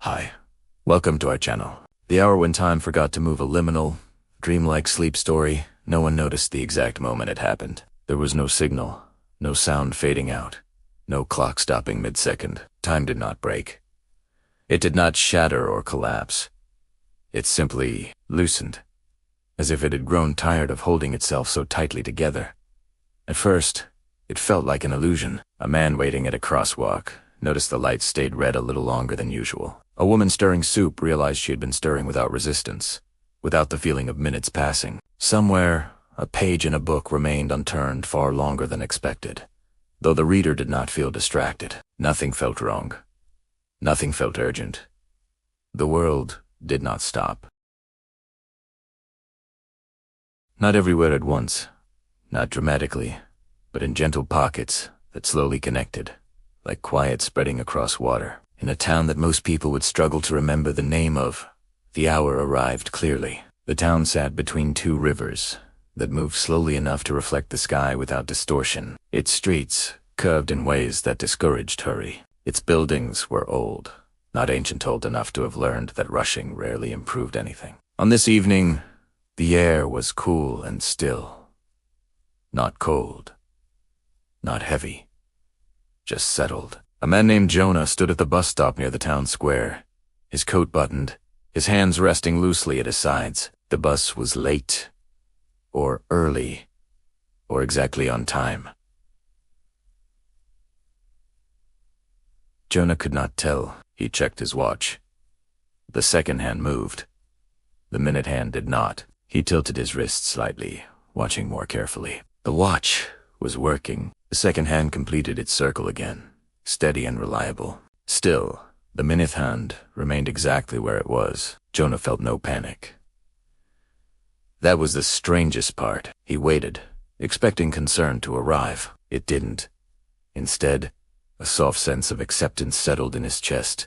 Hi, welcome to our channel. The hour when time forgot to move, a liminal, dreamlike sleep story. No one noticed the exact moment it happened. There was no signal, no sound fading out, no clock stopping mid-second. Time did not break. It did not shatter or collapse. It simply loosened, as if it had grown tired of holding itself so tightly together. At first, it felt like an illusion. A man waiting at a crosswalk noticed the lights stayed red a little longer than usual. A woman stirring soup realized she had been stirring without resistance, without the feeling of minutes passing. Somewhere, a page in a book remained unturned far longer than expected, though the reader did not feel distracted. Nothing felt wrong. Nothing felt urgent. The world did not stop. Not everywhere at once, not dramatically, but in gentle pockets that slowly connected, like quiet spreading across water. In a town that most people would struggle to remember the name of, the hour arrived clearly. The town sat between two rivers that moved slowly enough to reflect the sky without distortion. Its streets curved in ways that discouraged hurry. Its buildings were old, not ancient old enough to have learned that rushing rarely improved anything. On this evening, the air was cool and still. Not cold, not heavy, just settled. A man named Jonah stood at the bus stop near the town square, his coat buttoned, his hands resting loosely at his sides. The bus was late, or early, or exactly on time. Jonah could not tell. He checked his watch. The second hand moved. The minute hand did not. He tilted his wrist slightly, watching more carefully. The watch was working. The second hand completed its circle again, steady and reliable. Still, the minute hand remained exactly where it was. Jonah felt no panic. That was the strangest part. He waited, expecting concern to arrive. It didn't. Instead, a soft sense of acceptance settled in his chest,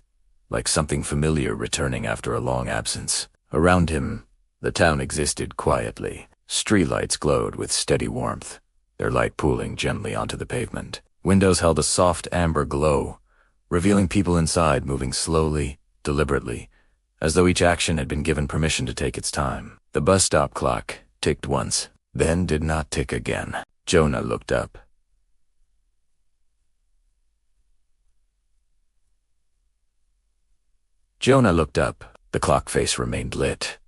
like something familiar returning after a long absence. Around him, the town existed quietly. Streetlights glowed with steady warmth, their light pooling gently onto the pavement. Windows held a soft amber glow, revealing people inside moving slowly, deliberately, as though each action had been given permission to take its time. The bus stop clock ticked once, then did not tick again. Jonah looked up. The clock face remained lit.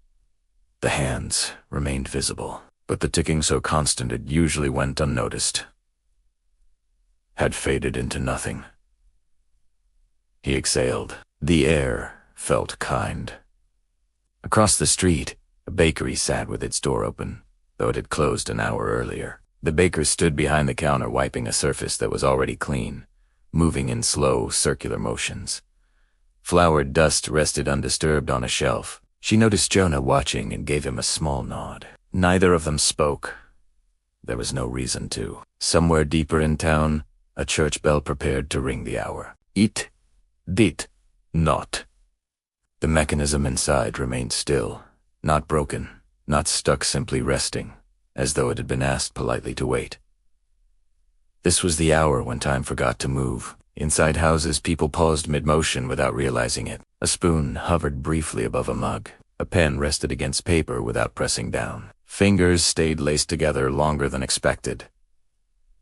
The hands remained visible, but the ticking so constant it usually went unnoticed had faded into nothing. He exhaled. The air felt kind. Across the street, a bakery sat with its door open, though it had closed an hour earlier. The baker stood behind the counter wiping a surface that was already clean, moving in slow, circular motions. Floured dust rested undisturbed on a shelf. She noticed Jonah watching and gave him a small nod. Neither of them spoke. There was no reason to. Somewhere deeper in town, a church bell prepared to ring the hour. It did not. The mechanism inside remained still, not broken, not stuck, simply resting, as though it had been asked politely to wait. This was the hour when time forgot to move. Inside houses, people paused mid-motion without realizing it. A spoon hovered briefly above a mug. A pen rested against paper without pressing down. Fingers stayed laced together longer than expected.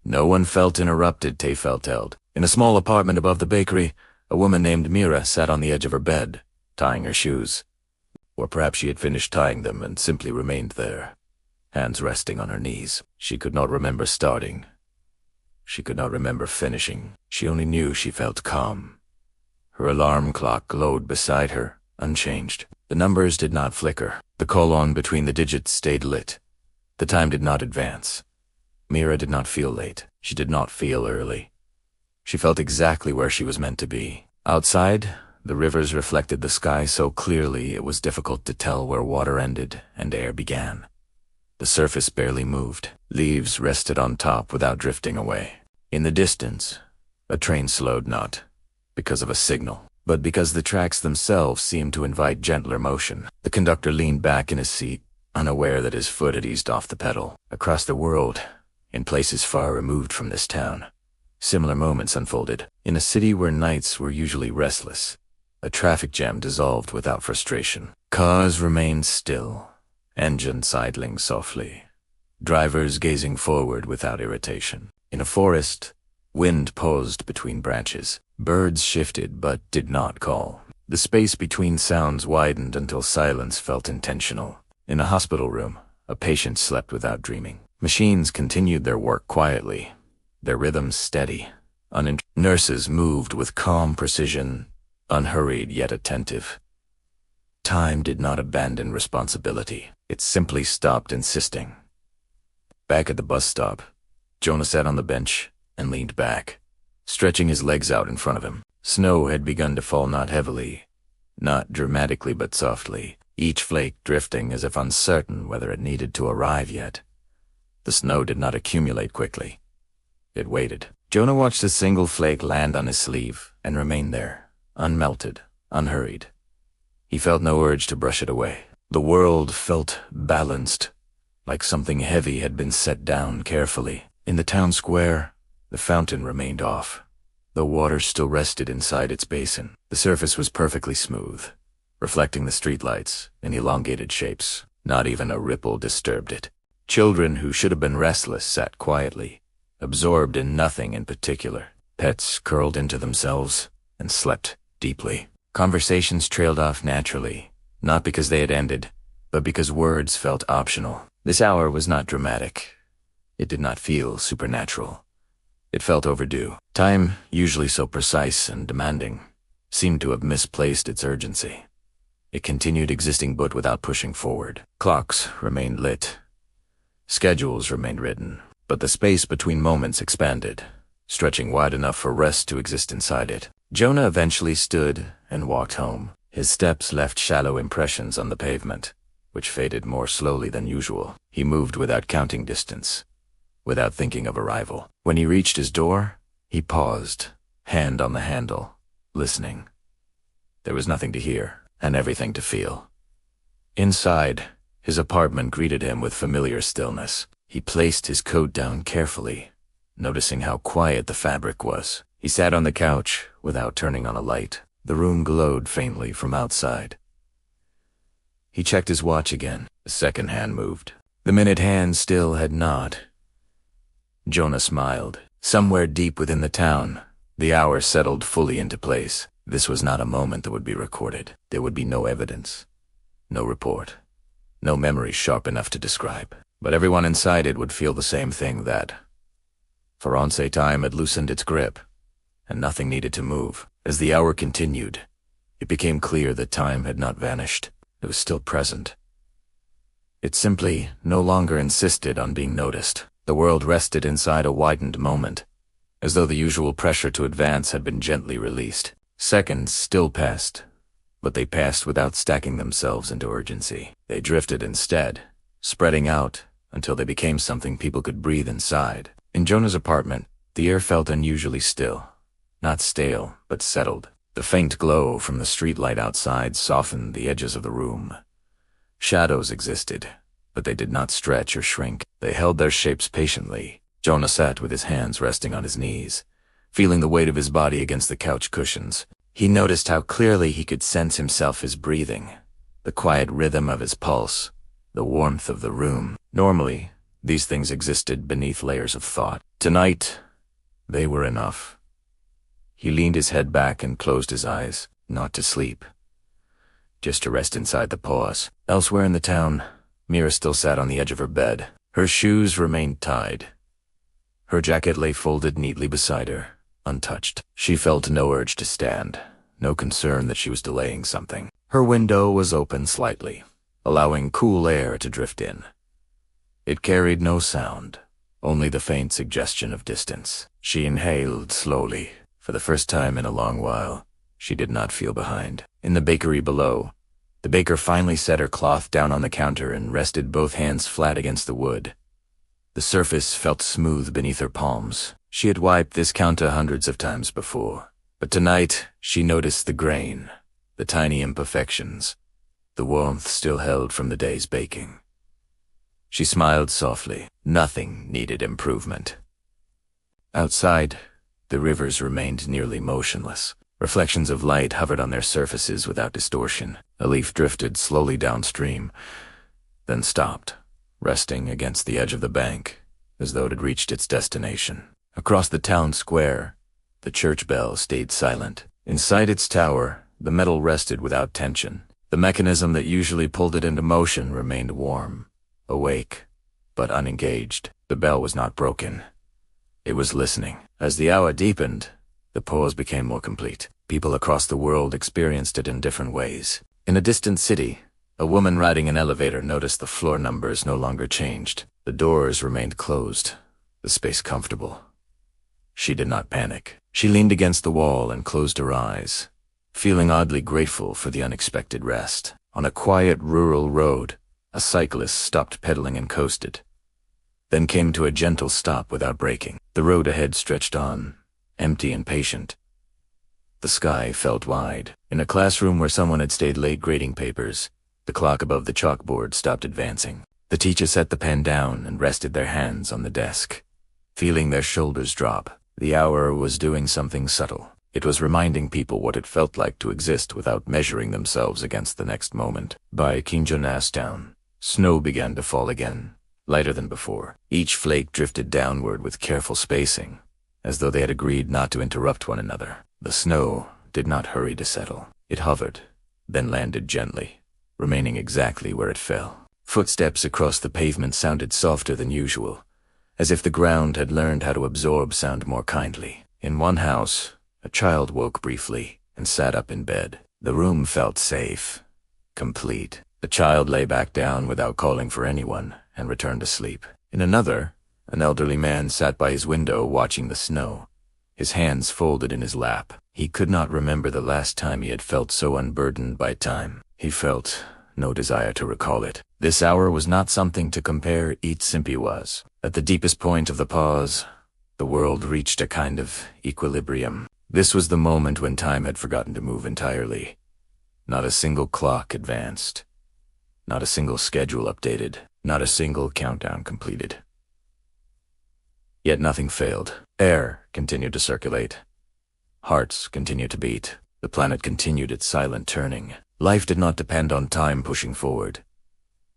No one felt interrupted, Tay felt held. In a small apartment above the bakery, a woman named Mira sat on the edge of her bed, tying her shoes. Or perhaps she had finished tying them and simply remained there, hands resting on her knees. She could not remember starting. She could not remember finishing. She only knew she felt calm. Her alarm clock glowed beside her, unchanged. The numbers did not flicker. The colon between the digits stayed lit. The time did not advance. Mira did not feel late. She did not feel early. She felt exactly where she was meant to be. Outside, the rivers reflected the sky so clearly it was difficult to tell where water ended and air began. The surface barely moved. Leaves rested on top without drifting away. In the distance, a train slowed not because of a signal, but because the tracks themselves seemed to invite gentler motion. The conductor leaned back in his seat, unaware that his foot had eased off the pedal. Across the world, in places far removed from this town, similar moments unfolded. In a city where nights were usually restless, A traffic jam dissolved without frustration. Cars remained still, engines idling softly, drivers gazing forward without irritation. In a forest, wind paused between branches. Birds shifted but did not call. The space between sounds widened until silence felt intentional. In a hospital room, a patient slept without dreaming. Machines continued their work quietly, their rhythms steady. Nurses moved with calm precision, unhurried yet attentive. Time did not abandon responsibility. It simply stopped insisting. Back at the bus stop, Jonah sat on the bench and leaned back, stretching his legs out in front of him. Snow had begun to fall, not heavily, not dramatically but softly, each flake drifting as if uncertain whether it needed to arrive yet. The snow did not accumulate quickly. It waited. Jonah watched a single flake land on his sleeve and remain there, unmelted, unhurried. He felt no urge to brush it away. The world felt balanced, like something heavy had been set down carefully. In the town square, the fountain remained off. The water still rested inside its basin. The surface was perfectly smooth, reflecting the streetlights in elongated shapes. Not even a ripple disturbed it. Children who should have been restless sat quietly, absorbed in nothing in particular. Pets curled into themselves and slept deeply. Conversations trailed off naturally, not because they had ended, but because words felt optional. This hour was not dramatic. It did not feel supernatural. It felt overdue. Time, usually so precise and demanding, seemed to have misplaced its urgency. It continued existing but without pushing forward. Clocks remained lit. Schedules remained written, but the space between moments expanded, stretching wide enough for rest to exist inside it. Jonah eventually stood and walked home. His steps left shallow impressions on the pavement, which faded more slowly than usual. He moved without counting distance, without thinking of arrival. When he reached his door, he paused, hand on the handle, listening. There was nothing to hear, and everything to feel. Inside, his apartment greeted him with familiar stillness. He placed his coat down carefully, noticing how quiet the fabric was. He sat on the couch without turning on a light. The room glowed faintly from outside. He checked his watch again. The second hand moved. The minute hand still had not. Jonah smiled. Somewhere deep within the town, the hour settled fully into place. This was not a moment that would be recorded. There would be no evidence, no report, no memory sharp enough to describe. But everyone inside it would feel the same thing, that Firenze time had loosened its grip, and nothing needed to move. As the hour continued, it became clear that time had not vanished. It was still present. It simply no longer insisted on being noticed. The world rested inside a widened moment, as though the usual pressure to advance had been gently released. Seconds still passed, but they passed without stacking themselves into urgency. They drifted instead, spreading out until they became something people could breathe inside. In Jonah's apartment, the air felt unusually still, not stale, but settled. The faint glow from the streetlight outside softened the edges of the room. Shadows existed, but they did not stretch or shrink. They held their shapes patiently. Jonah sat with his hands resting on his knees, feeling the weight of his body against the couch cushions. He noticed how clearly he could sense himself, his breathing, the quiet rhythm of his pulse, the warmth of the room. Normally, these things existed beneath layers of thought. Tonight, they were enough. He leaned his head back and closed his eyes, not to sleep, just to rest inside the pause. Elsewhere in the town, Mira still sat on the edge of her bed. Her shoes remained tied. Her jacket lay folded neatly beside her, untouched. She felt no urge to stand, no concern that she was delaying something. Her window was open slightly, allowing cool air to drift in. It carried no sound, only the faint suggestion of distance. She inhaled slowly. For the first time in a long while, she did not feel behind. In the bakery below, the baker finally set her cloth down on the counter and rested both hands flat against the wood. The surface felt smooth beneath her palms. She had wiped this counter hundreds of times before, but tonight she noticed the grain, the tiny imperfections, the warmth still held from the day's baking. She smiled softly. Nothing needed improvement. Outside, the rivers remained nearly motionless. Reflections of light hovered on their surfaces without distortion. A leaf drifted slowly downstream, then stopped, resting against the edge of the bank, as though it had reached its destination. Across the town square, the church bell stayed silent. Inside its tower, the metal rested without tension. The mechanism that usually pulled it into motion remained warm, awake, but unengaged. The bell was not broken. It was listening. As the hour deepened, the pause became more complete. People across the world experienced it in different ways. In a distant city, a woman riding an elevator noticed the floor numbers no longer changed. The doors remained closed, the space comfortable. She did not panic. She leaned against the wall and closed her eyes, feeling oddly grateful for the unexpected rest. On a quiet rural road, a cyclist stopped pedaling and coasted, then came to a gentle stop without braking. The road ahead stretched on, empty and patient. The sky felt wide. In a classroom where someone had stayed late grading papers, the clock above the chalkboard stopped advancing. The teacher set the pen down and rested their hands on the desk, feeling their shoulders drop. The hour was doing something subtle. It was reminding people what it felt like to exist without measuring themselves against the next moment. By Kinjonastown, snow began to fall again, lighter than before. Each flake drifted downward with careful spacing, as though they had agreed not to interrupt one another. The snow did not hurry to settle. It hovered, then landed gently, remaining exactly where it fell. Footsteps across the pavement sounded softer than usual, as if the ground had learned how to absorb sound more kindly. In one house, a child woke briefly and sat up in bed. The room felt safe, complete. The child lay back down without calling for anyone and returned to sleep. In another, an elderly man sat by his window watching the snow, his hands folded in his lap. He could not remember the last time he had felt so unburdened by time. He felt no desire to recall it. This hour was not something to compare each simpy was. At the deepest point of the pause, the world reached a kind of equilibrium. This was the moment when time had forgotten to move entirely. Not a single clock advanced. Not a single schedule updated. Not a single countdown completed. Yet nothing failed. Air continued to circulate. Hearts continued to beat. The planet continued its silent turning. Life did not depend on time pushing forward.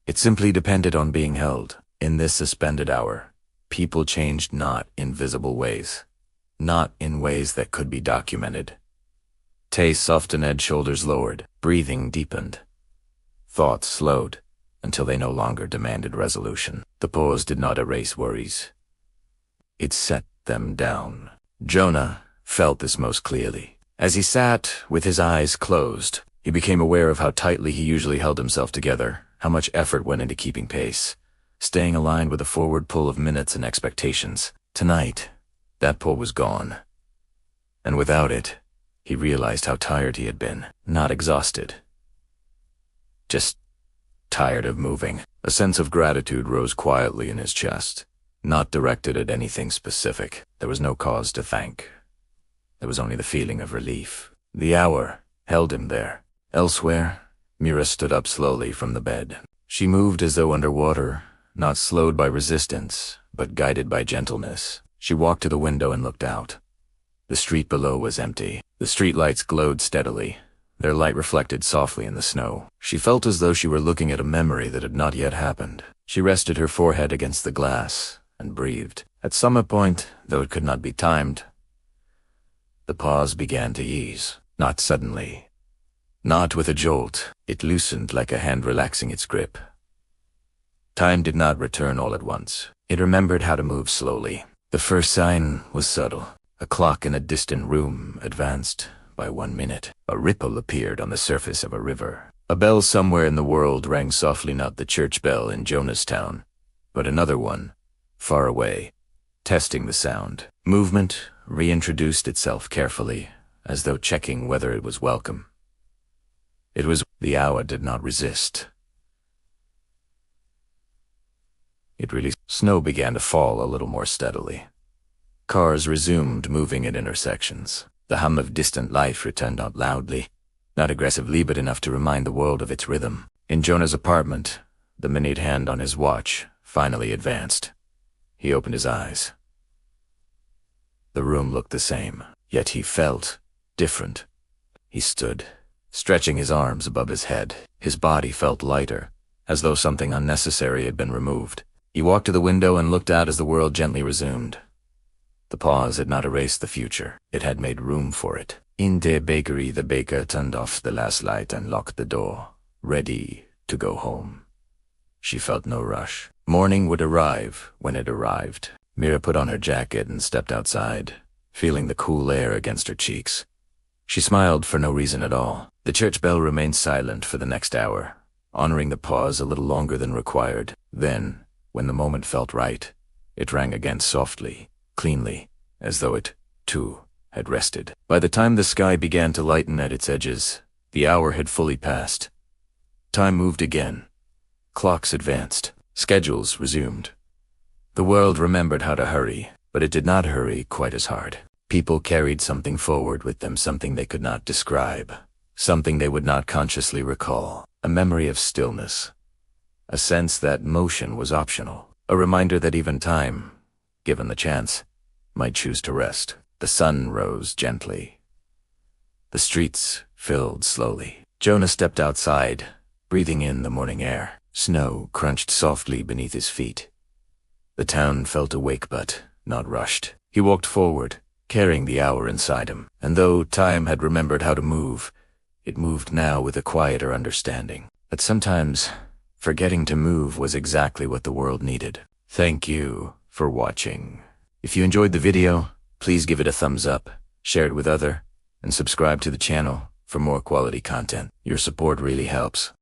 It simply depended on being held. In this suspended hour, people changed not in visible ways, not in ways that could be documented. Tastes softened, shoulders lowered, breathing deepened. Thoughts slowed until they no longer demanded resolution. The pause did not erase worries. It set them down. Jonah felt this most clearly. As he sat with his eyes closed, he became aware of how tightly he usually held himself together, how much effort went into keeping pace, staying aligned with the forward pull of minutes and expectations. Tonight, that pull was gone. And without it, he realized how tired he had been. Not exhausted. Just tired of moving. A sense of gratitude rose quietly in his chest, not directed at anything specific. There was no cause to thank. There was only the feeling of relief. The hour held him there. Elsewhere, Mira stood up slowly from the bed. She moved as though underwater, not slowed by resistance, but guided by gentleness. She walked to the window and looked out. The street below was empty. The streetlights glowed steadily. Their light reflected softly in the snow. She felt as though she were looking at a memory that had not yet happened. She rested her forehead against the glass and breathed. At some point, though it could not be timed, the pause began to ease. Not suddenly. Not with a jolt. It loosened like a hand relaxing its grip. Time did not return all at once. It remembered how to move slowly. The first sign was subtle. A clock in a distant room advanced by 1 minute. A ripple appeared on the surface of a river. A bell somewhere in the world rang softly, not the church bell in Jonastown, but another one, far away, testing the sound. Movement reintroduced itself carefully, as though checking whether it was welcome. It was. The hour did not resist. It really. Snow began to fall a little more steadily. Cars resumed moving at intersections. The hum of distant life returned out loudly, not aggressively but enough to remind the world of its rhythm. In Jonah's apartment, the minute hand on his watch finally advanced. He opened his eyes. The room looked the same, yet he felt different. He stood, stretching his arms above his head. His body felt lighter, as though something unnecessary had been removed. He walked to the window and looked out as the world gently resumed. The pause had not erased the future. It had made room for it. In the bakery, the baker turned off the last light and locked the door, ready to go home. She felt no rush. Morning would arrive when it arrived. Mira put on her jacket and stepped outside, feeling the cool air against her cheeks. She smiled for no reason at all. The church bell remained silent for the next hour, honoring the pause a little longer than required. Then, when the moment felt right, it rang again softly, cleanly, as though it, too, had rested. By the time the sky began to lighten at its edges, the hour had fully passed. Time moved again. Clocks advanced. Schedules resumed. The world remembered how to hurry, but it did not hurry quite as hard. People carried something forward with them, something they could not describe, something they would not consciously recall, a memory of stillness, a sense that motion was optional, a reminder that even time, given the chance, might choose to rest. The sun rose gently. The streets filled slowly. Jonah stepped outside, breathing in the morning air. Snow crunched softly beneath his feet. The town felt awake but not rushed. He walked forward, carrying the hour inside him. And though time had remembered how to move, it moved now with a quieter understanding. That sometimes forgetting to move was exactly what the world needed. Thank you for watching. If you enjoyed the video, please give it a thumbs up, share it with others, and subscribe to the channel for more quality content. Your support really helps.